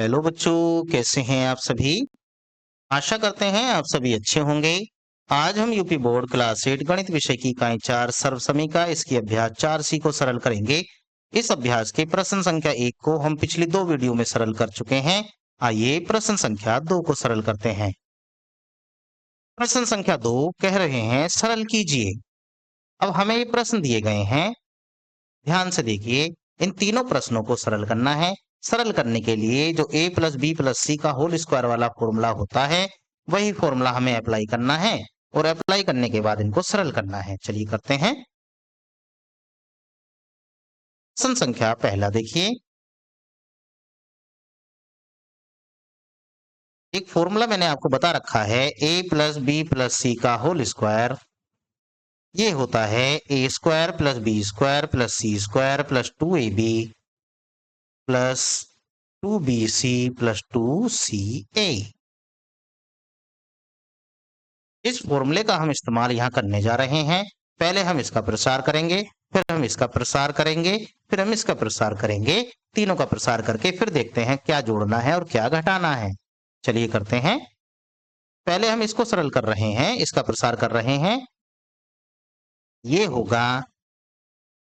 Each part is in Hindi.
हेलो बच्चों, कैसे हैं आप सभी। आशा करते हैं आप सभी अच्छे होंगे। आज हम यूपी बोर्ड क्लास 8 गणित विषय की इकाई 4 सर्वसमीका इसकी अभ्यास 4C को सरल करेंगे। इस अभ्यास के प्रश्न संख्या 1 को हम पिछली 2 वीडियो में सरल कर चुके हैं। आइए प्रश्न संख्या 2 को सरल करते हैं। प्रश्न संख्या 2 कह रहे हैं सरल कीजिए। अब हमें ये प्रश्न दिए गए हैं, ध्यान से देखिए। इन तीनों प्रश्नों को सरल करना है। सरल करने के लिए जो a plus B plus C का होल स्क्वायर वाला फॉर्मूला होता है, वही फॉर्मूला हमें अप्लाई करना है और अप्लाई करने के बाद इनको सरल करना है। चलिए करते हैं। प्रश्न संख्या पहला देखिए, एक फॉर्मूला मैंने आपको बता रखा है, a plus B plus C का होल स्क्वायर। ये होता है A square plus B square plus C square plus 2ab plus 2bc plus 2ca। इस फॉर्मूले का हम इस्तेमाल यहाँ करने जा रहे हैं। पहले हम इसका प्रसार करेंगे, फिर हम इसका प्रसार करेंगे, फिर हम इसका प्रसार करेंगे। तीनों का प्रसार करके फिर देखते हैं क्या जोड़ना है और क्या घटाना है। चलिए करते हैं। पहले हम इसको सरल कर रहे हैं, इसका प्रसार कर रहे हैं। ये होगा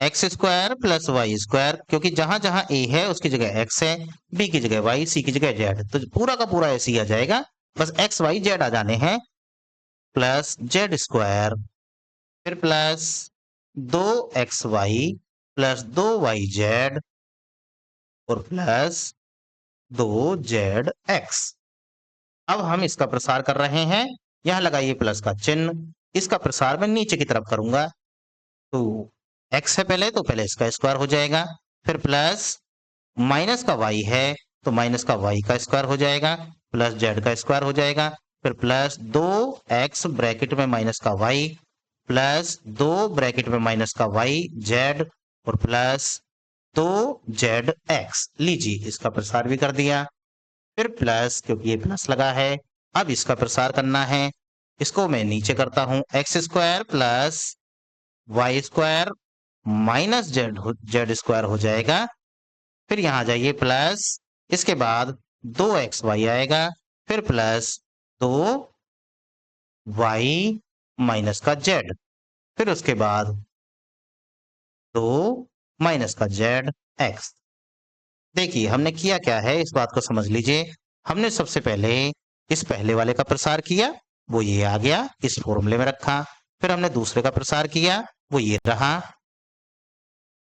x square plus y square, क्योंकि जहां जहां ए है उसकी जगह एक्स है, बी की जगह वाई, सी की जगह जेड, तो पूरा का पूरा ऐसे ही आ जाएगा। बस एक्स वाई जेड आ जाने हैं। प्लस जेड स्क्वायर, फिर प्लस 2xy प्लस 2yz और प्लस 2zx। अब हम इसका प्रसार कर रहे हैं। यहां लगाइए प्लस का चिन्ह। इसका प्रसार मैं नीचे की तरफ करूंगा। तो x है पहले, तो पहले इसका स्क्वायर हो जाएगा, फिर प्लस माइनस का y है तो माइनस का y का स्क्वायर हो जाएगा, प्लस z का स्क्वायर हो जाएगा, फिर प्लस 2x ब्रैकेट में माइनस का y प्लस 2 ब्रैकेट में माइनस का y z और प्लस 2zx। लीजिए इसका प्रसार भी कर दिया। फिर प्लस, क्योंकि ये प्लस लगा है, अब इसका प्रसार करना है। इसको मैं नीचे करता हूं, x square plus y square minus z square हो जाएगा। फिर यहां जाइए प्लस, इसके बाद 2xy आएगा, फिर प्लस 2y माइनस का z, फिर उसके बाद 2 माइनस का zx। देखिए हमने किया क्या है, इस बात को समझ लीजिए। हमने सबसे पहले इस पहले वाले का प्रसार किया, वो ये आ गया, इस फॉर्मूले में रखा। फिर हमने दूसरे का प्रसार किया, वो ये रहा।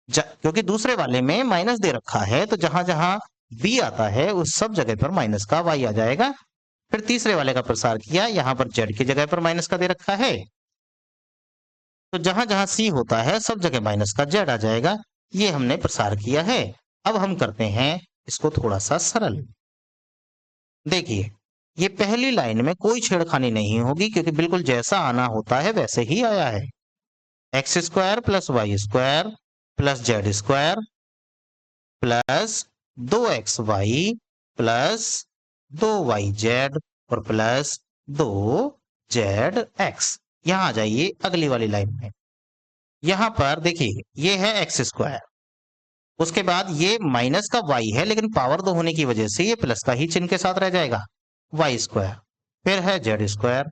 क्योंकि दूसरे वाले में माइनस दे रखा है, तो जहां जहां b आता है उस सब जगह पर माइनस का y आ जाएगा। फिर तीसरे वाले का प्रसार किया, यहां पर z की जगह पर माइनस का दे रखा है, तो जहां जहां c होता है सब जगह माइनस का z आ जाएगा। ये हमने प्रसार किया है। अब हम करते हैं इसको थोड़ा सा सरल। देखिए ये पहली लाइन में कोई छेड़खानी नहीं होगी, क्योंकि बिल्कुल जैसा आना होता है वैसे ही आया है। X square plus y square plus z square plus 2xy plus 2yz और प्लस 2zx। यहां आ जाइए अगली वाली लाइन में। यहां पर देखिए ये है एक्स स्क्वायर, उसके बाद ये माइनस का y है, लेकिन पावर 2 होने की वजह से ये प्लस का ही चिन्ह के साथ रह जाएगा, वाई स्क्वायर। फिर है जेड स्क्वायर।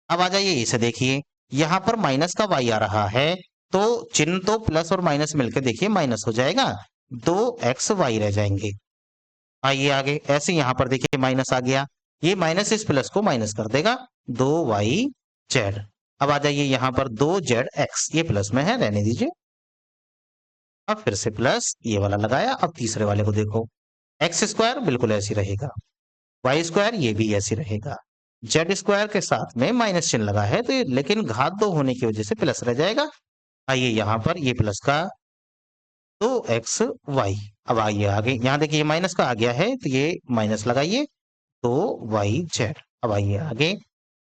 अब आ जाइए इसे देखिए, यहां पर माइनस का y आ रहा है, तो चिन्ह तो प्लस और माइनस मिलकर देखिए माइनस हो जाएगा, 2xy रह जाएंगे। आइए आगे, ऐसे यहां पर देखिए माइनस आ गया, ये माइनस इस प्लस को माइनस कर देगा, 2yz। अब आ जाइए यहां पर 2zx, ये प्लस में है, रहने दीजिए। अब फिर से प्लस ये वाला लगाया। अब तीसरे वाले को देखो, एक्स स्क्वायर बिल्कुल ऐसी रहेगा, वाई स्क्वायर ये भी ऐसी रहेगा, जेड स्क्वायर के साथ में माइनस चिन्ह लगा है, तो ये लेकिन घात 2 होने की वजह से प्लस रह जाएगा। आइए यहाँ पर ये प्लस का 2xy। अब आइए आगे, यहाँ देखिए माइनस का आ गया है, तो ये माइनस लगाइए, 2yz। अब आइए आगे,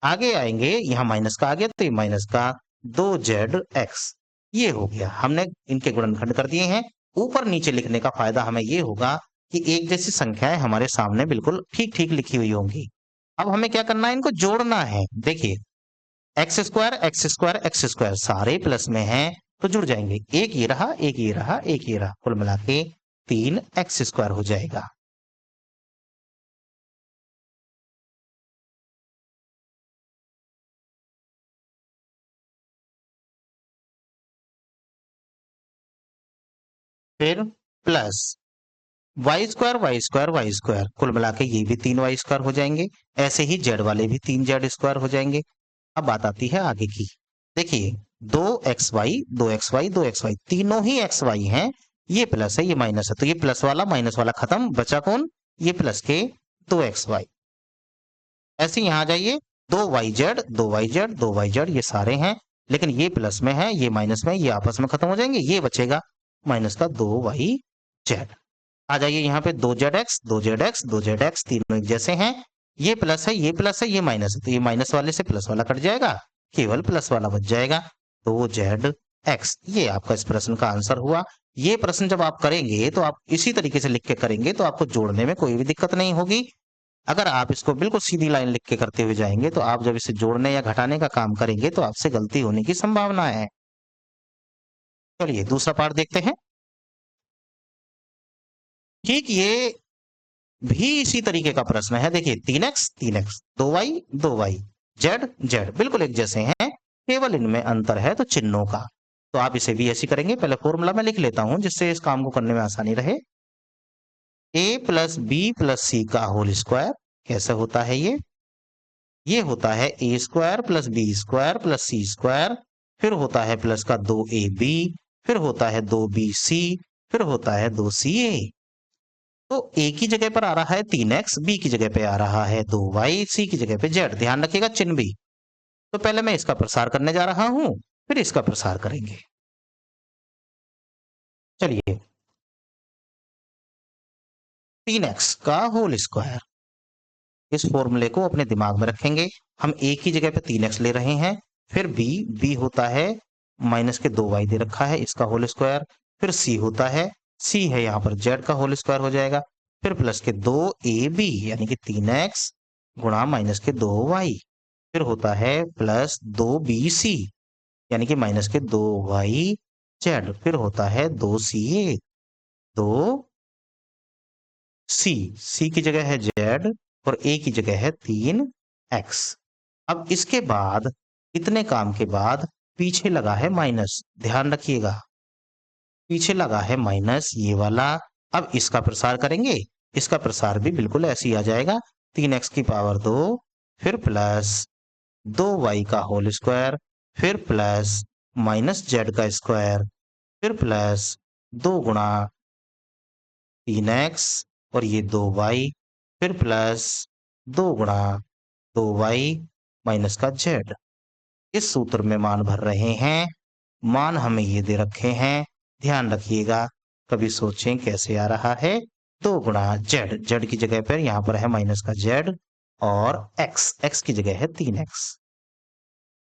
आगे आएंगे, यहाँ माइनस का आ गया, तो ये माइनस का 2zx। ये हो गया, हमने इनके गुणनखंड कर दिए हैं। ऊपर नीचे लिखने का फायदा हमें ये होगा कि एक जैसी संख्याएं हमारे सामने बिल्कुल ठीक ठीक लिखी हुई होंगी। अब हमें क्या करना है, इनको जोड़ना है। देखिए x square x square x square सारे प्लस में हैं, तो जुड़ जाएंगे। एक ये रहा, एक ये रहा, एक ये रहा, कुल मिला के 3x स्क्वायर हो जाएगा। फिर plus y square y square y square, कुल मिला के ये भी 3 y² हो जाएंगे। ऐसे ही जेड वाले भी 3z² हो जाएंगे। अब बात आती है आगे की। देखिए 2xy तीनों ही xy हैं। ये प्लस है ये माइनस है, तो ये प्लस वाला माइनस वाला खत्म, बचा कौन? ये प्लस के 2xy। ऐसे यहां आ जाइए, 2yz ये सारे हैं, लेकिन ये प्लस में है ये माइनस में, ये आपस में खत्म हो जाएंगे, ये बचेगा माइनस का 2yz। आ जाइए यहाँ पे 2zx तीनों एक जैसे हैं। ये प्लस है ये प्लस है ये माइनस है, तो ये माइनस वाले से प्लस वाला कट जाएगा, केवल प्लस वाला बच जाएगा। तो zx, ये आपका इस प्रश्न का आंसर हुआ। ये प्रश्न जब आप करेंगे तो आप इसी तरीके से लिख के करेंगे तो आपको जोड़ने में कोई भी दिक्कत नहीं होगी। अगर आप इसको बिल्कुल सीधी लाइन लिख के करते हुए जाएंगे तो आप जब इसे जोड़ने या घटाने का काम करेंगे तो आपसे गलती होने की संभावना है। चलिए दूसरा पार्ट देखते हैं। ठीक ये भी इसी तरीके का प्रश्न है। देखिए 3x 2y z बिल्कुल एक जैसे हैं, केवल इनमें अंतर है तो चिन्हों का। तो आप इसे भी ऐसे करेंगे। पहले फॉर्मूला मैं लिख लेता हूं जिससे इस काम को करने में आसानी रहे। a plus B plus C का होल स्क्वायर कैसे होता है? ये होता है a² plus b² plus c², फिर होता है प्लस का 2ab, फिर होता है 2bc, फिर होता है 2ca। तो a की जगह पर आ रहा है 3x, b की जगह पे आ रहा है 2y, c की जगह पे z। ध्यान रखिएगा चिन्ह भी। तो पहले मैं इसका प्रसार करने जा रहा हूं, फिर इसका प्रसार करेंगे। चलिए 3x का होल स्क्वायर, इस फॉर्मूले को अपने दिमाग में रखेंगे। हम a की जगह पे 3x ले रहे हैं, फिर b होता है माइनस के 2y दे रखा है इसका होल स्क्वायर, फिर c होता है, c है यहाँ पर z का होल स्क्वायर हो जाएगा, फिर प्लस के 2ab यानी कि 3x गुणा माइनस के 2y, फिर होता है प्लस 2bc यानी कि माइनस के 2yz, फिर होता है 2ca 2c की जगह है z और a की जगह है 3x। अब इसके बाद इतने काम के बाद पीछे लगा है माइनस, ध्यान रखिएगा पीछे लगा है माइनस ये वाला। अब इसका प्रसार करेंगे, इसका प्रसार भी बिल्कुल ऐसे ही आ जाएगा, 3x की पावर 2, फिर प्लस 2y का होल स्क्वायर, फिर प्लस माइनस z का स्क्वायर, फिर प्लस 2 गुणा 3x और ये 2y, फिर प्लस 2 गुणा 2y माइनस का z। इस सूत्र में मान भर रहे हैं, मान हमें ये दे रखे हैं, ध्यान रखिएगा। कभी सोचें कैसे आ रहा है? 2 गुणा z की जगह पर यहां पर है माइनस का z और x की जगह है 3x।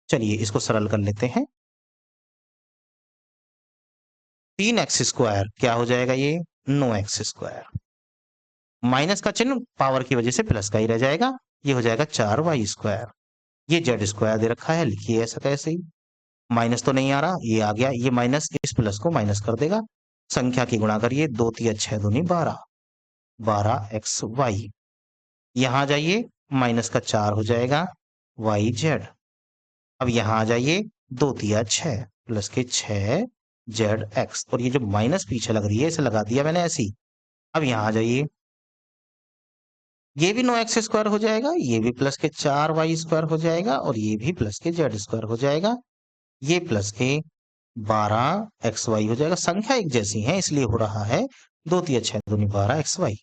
चलिए इसको सरल कर लेते हैं। 3x² क्या हो जाएगा? ये 9x²। माइनस का चिन्ह पावर की वजह से प्लस का ही रह जाएगा, ये हो जाएगा 4y²। ये z² दे रखा है, लिखिए ऐसा कैसे ही। माइनस तो नहीं आ रहा, ये आ गया, ये माइनस इस प्लस को माइनस कर देगा। संख्या की गुणा करिए, 2 3 6 दूनी 12, 12xy। यहां आ जाइए, माइनस का 4 हो जाएगा yz। अब यहां आ जाइए, 2 3 6 प्लस के 6zx, और ये जो माइनस पीछे लग रही है इसे लगा दिया मैंने ऐसी। अब यहां आ जाइए, ये भी 9x² हो जाएगा, ये भी प्लस के 4y² हो जाएगा, और ये भी प्लस के z² हो जाएगा, ये प्लस के 12xy हो जाएगा। संख्या एक जैसी है इसलिए हो रहा है 2 3 6 दूनी 12xy।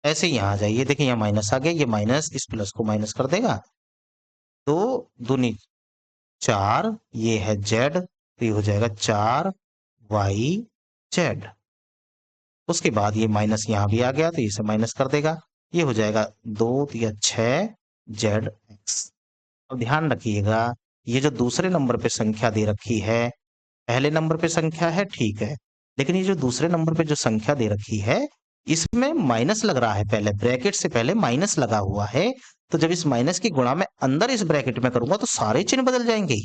ऐसे यहां आ जाइए, देखिए यहाँ माइनस आ गया, ये माइनस इस प्लस को माइनस कर देगा, 2 दूनी 4, ये है z, तो ये हो जाएगा 4yz। उसके बाद ये माइनस यहाँ भी आ गया तो इसे माइनस कर देगा, ये हो जाएगा 2 3 6zx। अब ध्यान रखिएगा, ये जो दूसरे नंबर पे संख्या दे रखी है, पहले नंबर पे संख्या है ठीक है, लेकिन ये जो दूसरे नंबर पे जो संख्या दे रखी है इसमें माइनस लग रहा है, पहले ब्रैकेट से पहले माइनस लगा हुआ है। तो जब इस माइनस की गुणा मैं अंदर इस ब्रैकेट में करूंगा तो सारे चिन्ह बदल जाएंगे।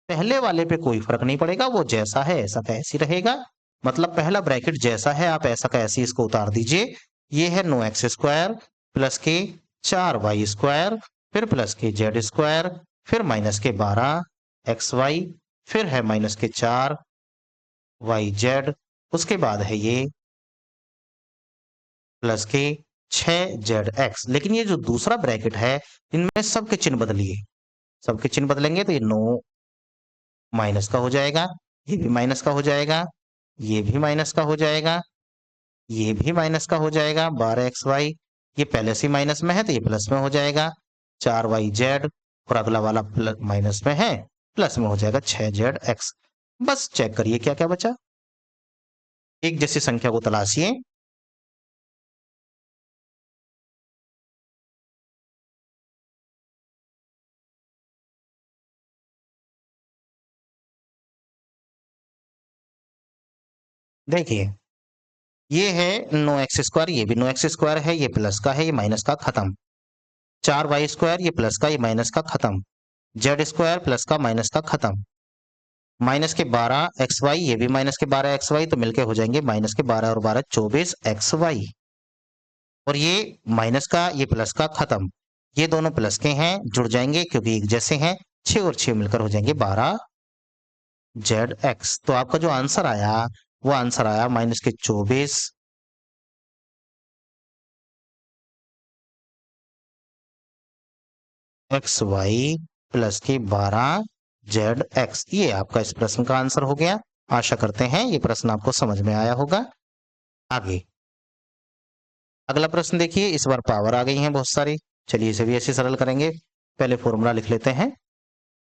पहले वाले पे कोई फर्क नहीं पड़ेगा, वो जैसा है ऐसा का ऐसी रहेगा। मतलब पहला ब्रैकेट जैसा है आप ऐसा का ऐसी इसको उतार दीजिए। ये है 9x² प्लस के 4y², फिर प्लस के z², फिर माइनस के 12xy, फिर है माइनस के 4 वाई जेड, उसके बाद है ये प्लस के 6 जेड एक्स। लेकिन ये जो दूसरा ब्रैकेट है इनमें सबके चिन्ह बदलिए, सबके चिन्ह बदलेंगे तो ये 9 माइनस का हो जाएगा, ये भी माइनस का हो जाएगा, ये भी माइनस का हो जाएगा, ये भी माइनस का हो जाएगा। 12xy ये पहले से माइनस में है तो ये प्लस में हो जाएगा। 4yz और अगला वाला माइनस में है, प्लस में हो जाएगा 6zx। बस चेक करिए क्या क्या बचा। एक जैसी संख्या को तलाशिए। देखिए ये है 9x², ये भी 9x² है, ये प्लस का है, ये माइनस का, खत्म। 4y², ये प्लस का, ये माइनस का, खत्म। z² प्लस का माइनस का, खत्म। माइनस के 12xy, ये भी माइनस के 12xy, तो मिलके हो जाएंगे माइनस के 12 और 12 24xy। और ये माइनस का, ये प्लस का, खत्म। ये दोनों प्लस के हैं, जुड़ जाएंगे क्योंकि एक जैसे हैं। 6 और 6 मिलकर हो जाएंगे 12zx। तो आपका जो आंसर आया वो आंसर आया माइनस के 24 xy प्लस के 12zx। ये आपका इस प्रश्न का आंसर हो गया। आशा करते हैं ये प्रश्न आपको समझ में आया होगा। आगे अगला प्रश्न देखिए, इस बार पावर आ गई है बहुत सारी। चलिए इसे भी ऐसे सरल करेंगे। पहले फॉर्मूला लिख लेते हैं,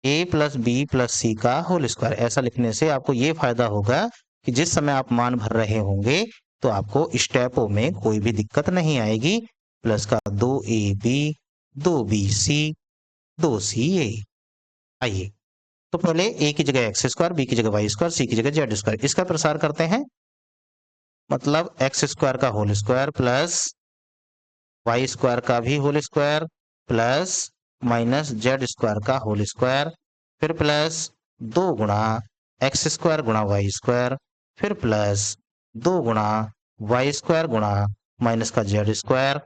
a plus B plus C का होल स्क्वायर। ऐसा लिखने से आपको ये फायदा होगा कि जिस समय आप मान भर रहे होंगे तो आपको स्टेपों में कोई भी दिक्कत नहीं आएगी। प्लस का 2ab 2bc 2ca। आइए तो पहले a की जगह x², b की जगह y², c की जगह z², इसका प्रसार करते हैं। मतलब x² का होल स्क्वायर प्लस y² का भी whole square plus minus z² का होल स्क्वायर, फिर प्लस 2 गुणा x² गुणा y², फिर प्लस 2 गुणा y² गुणा माइनस का z²,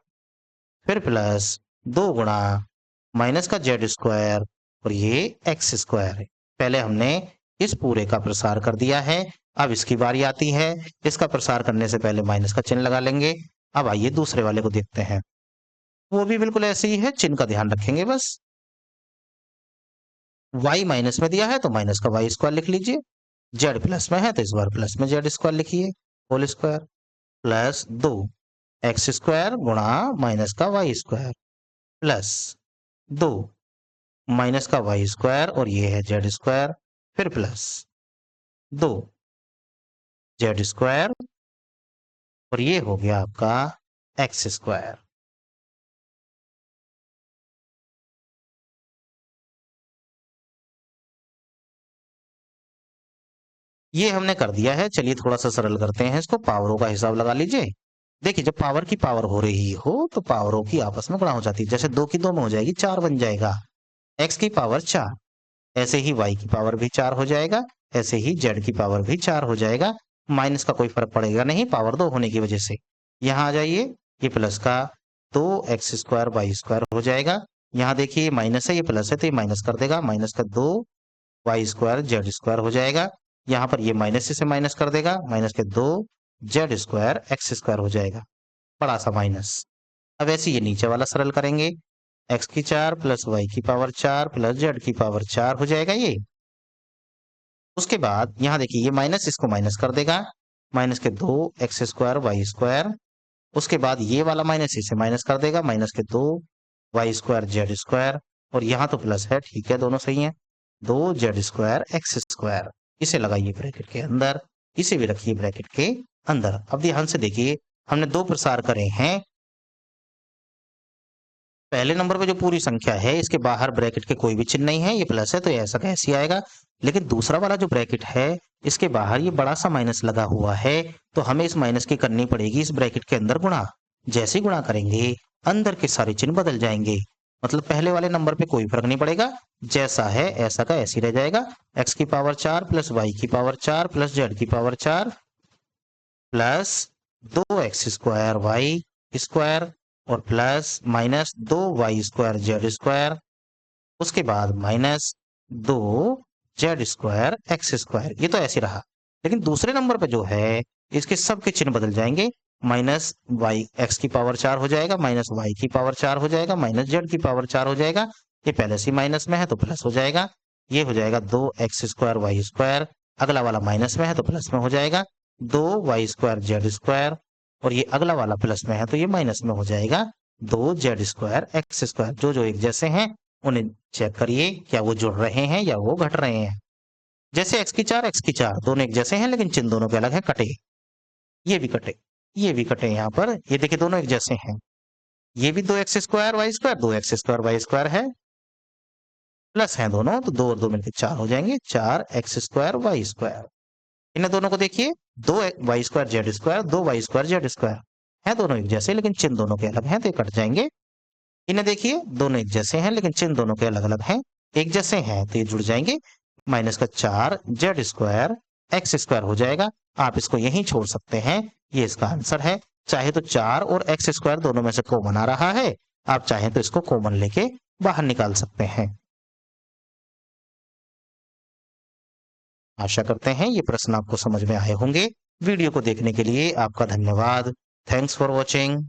फिर प्लस 2 गुणा माइनस का z² और ये x² है। पहले हमने इस पूरे का प्रसार कर दिया है, अब इसकी बारी आती है। इसका प्रसार करने से पहले माइनस का चिन्ह लगा लेंगे। अब आइए दूसरे वाले को देखते हैं, वो भी बिल्कुल ऐसे ही है, चिन्ह का ध्यान रखेंगे बस। y माइनस में दिया है तो माइनस का y² लिख लीजिए, z प्लस में है तो इस बार प्लस में z² लिखिए, होल स्क्वायर प्लस 2 x² गुणा माइनस का y² प्लस 2 माइनस का y² और ये है z², फिर प्लस 2 z² और ये हो गया आपका x²। ये हमने कर दिया है। चलिए थोड़ा सा सरल करते हैं इसको, पावरों का हिसाब लगा लीजिए। देखिए जब पावर की पावर हो रही हो तो पावरों की आपस में गुणा हो जाती है। जैसे 2 की 2 में हो जाएगी, 4 बन जाएगा, x की पावर 4। ऐसे ही y की पावर भी 4 हो जाएगा, ऐसे ही z की पावर भी 4 हो जाएगा। माइनस का कोई फर्क पड़ेगा नहीं, पावर 2 होने की वजह से। यहाँ आ जाइए, ये प्लस का 2x² y² हो जाएगा। यहाँ देखिए ये माइनस है, ये प्लस है तो ये माइनस कर देगा, माइनस का 2y² z² हो जाएगा। यहाँ पर ये माइनस से माइनस कर देगा, माइनस के 2z² x² हो जाएगा, बड़ा सा माइनस। अब ऐसे ये नीचे वाला सरल करेंगे, x की 4 प्लस y की पावर 4 प्लस z की पावर 4 हो जाएगा ये। उसके बाद यहाँ देखिए ये माइनस इसको माइनस कर देगा, माइनस के 2x² y²। उसके बाद ये वाला माइनस इसे माइनस कर देगा, माइनस के 2y² z²। और यहाँ तो प्लस है, ठीक है दोनों सही है, 2z² x²। इसे लगाइए ब्रैकेट के अंदर, इसे भी रखिए ब्रैकेट के अंदर। अब ध्यान से देखिए, हमने 2 प्रसार करे हैं। पहले नंबर पे जो पूरी संख्या है इसके बाहर ब्रैकेट के कोई भी चिन्ह नहीं है, ये प्लस है तो ये ऐसा कैसे आएगा। लेकिन दूसरा वाला जो ब्रैकेट है इसके बाहर ये बड़ा सा माइनस लगा हुआ है, तो हमें इस माइनस की करनी पड़ेगी इस ब्रैकेट के अंदर गुणा। जैसे गुणा करेंगे अंदर के सारे चिन्ह बदल जाएंगे, मतलब पहले वाले नंबर पे कोई फर्क नहीं पड़ेगा, जैसा है ऐसा का ऐसे ही रह जाएगा। x की पावर 4 प्लस y की पावर 4 प्लस z की पावर 4 प्लस 2x² y² और प्लस माइनस 2y² z²। उसके बाद minus 2 Z square x square, ये तो ऐसे रहा। लेकिन दूसरे नंबर पे जो है इसके सबके चिन्ह बदल जाएंगे, माइनस वाई एक्स की पावर 4 हो जाएगा, माइनस वाई की पावर 4 हो जाएगा, माइनस जेड की पावर 4 हो जाएगा। ये पहले से माइनस में है तो प्लस हो जाएगा। ये हो जाएगा 2x² वाई स्क्वायर, अगला वाला माइनस में है तो प्लस में हो जाएगा 2y² जेड स्क्वायर, और ये अगला वाला प्लस में है तो ये माइनस में हो जाएगा 2z² एक्स स्क्वायर। जो जो एक जैसे हैं उन्हें चेक करिए क्या वो जुड़ रहे हैं या वो घट रहे हैं। जैसे x की 4 दोनों एक जैसे हैं लेकिन चिन्ह दोनों के अलग है, कटे। ये भी कटे, ये भी कटे। यहाँ पर ये देखिए दोनों एक जैसे हैं। ये भी 2x² y square 2x² y square है, प्लस हैं दोनों तो 2 और 2 मिलकर 4 हो जाएंगे, 4x² वाई स्क्वायर। इन्हें दोनों को देखिए, 2y² Z square 2y² Z square है, दोनों एक जैसे लेकिन चिन्ह दोनों के अलग हैं तो ये कट जाएंगे। इन्हें देखिए दोनों एक जैसे हैं लेकिन चिन्ह दोनों के अलग अलग हैं, एक जैसे हैं तो ये जुड़ जाएंगे, माइनस का 4z² एक्स स्क्वायर हो जाएगा। आप इसको यहीं छोड़ सकते हैं, ये इसका आंसर है। चाहे तो 4 और एक्स स्क्वायर दोनों में से कॉमन आ रहा है, आप चाहें तो इसको कॉमन लेके बाहर निकाल सकते हैं। आशा करते हैं ये प्रश्न आपको समझ में आए होंगे। वीडियो को देखने के लिए आपका धन्यवाद। Thanks for watching.